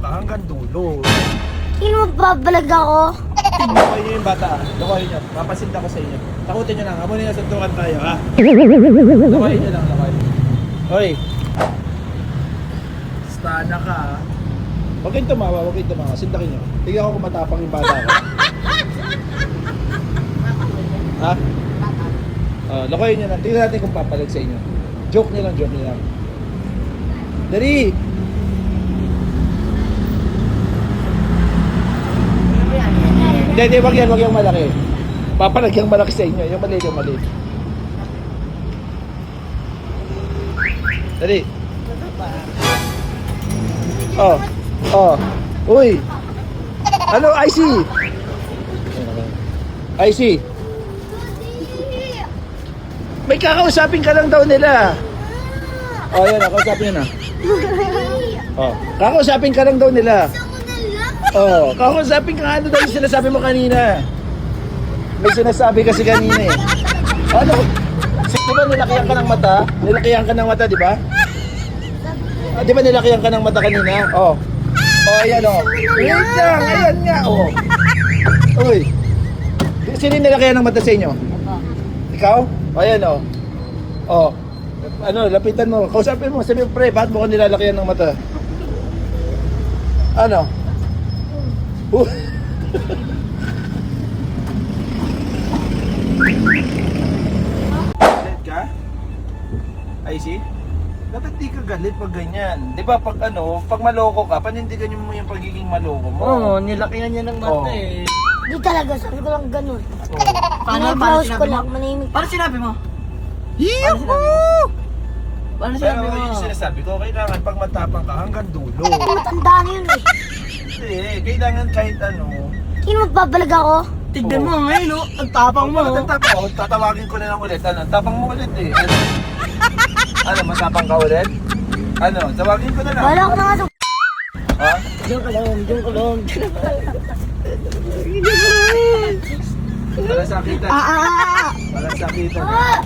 hanggang dulo. Sino magbabalag ako? Lokohin niyo yung bata, lokohin niyo. Papasinta ko sa inyo. Takutin niyo lang, amo na suntukan tayo, ha? Lokohin niyo lang, lokohin. Hoy! Stana ka, ha? Huwag kayong tumawa, huwag kayong tumawa. Sintakin niyo. Tignan ko kung matapang yung bata ko. Ha? Lokohin niyo lang. Tignan natin kung papalag sa inyo. Joke niyo lang, joke niyo lang. Dali! Hindi, wag yung malaki. Papalag yung malaki sa inyo. Yung maliit, yung maliit. Dali. Oh. Uy. Ano, IC? IC. May kakausapin ka lang daw nila. Oh, yan. Kakausapin nyo na. Oh, kakausapin ka lang daw nila. Oh, kakausapin ka nga ano daw yung sinasabi mo kanina. May sinasabi kasi kanina eh. Ano? Di ba nilakihan ka ng mata? Nilakihan ka ng mata, di ba? Di ba nilakihan ka ng mata kanina? Oh. Oh, ayan oh. Wait lang, ayan nga oh. Uy. Sino yung nilakihan ng mata sa inyo? Ikaw? Oh, ayan oh. Oh. Ano, lapitan mo. Kausapin mo. Sabi mo, pre, bakit mo ka nilalakihan ng mata? Ano? Galit ka? I see? Dapat di ka galit pag ganyan. Di ba pag pag maloko ka, panindigan mo yung pagiging maloko mo. Oo, nilakihan niya ng mata eh. Di talaga, sabi ko lang ganun. Paano Pinabrowse ko sinabi mo? lang, manimik. Paano sinabi mo? Paano Pero sinabi mo? yung sinasabi ko, kailangan pag matapang ka hanggang dulo. Matanda na yun eh. Hindi, kailangan kahit Sino magbabalag ako? Tignan mo ngayon, no? Ang tapang mo. Bakit ang tapang ko? Tatawagin ko na lang ulit. Ano? Tapang mo ulit eh. Ano, matapang ka ulit? Ano, tawagin ko na lang. Wala ko na nga sa... Ha? Diyan ka lang, diyan ka lang. Para sakitan. Ah! Para sakitan. Ah!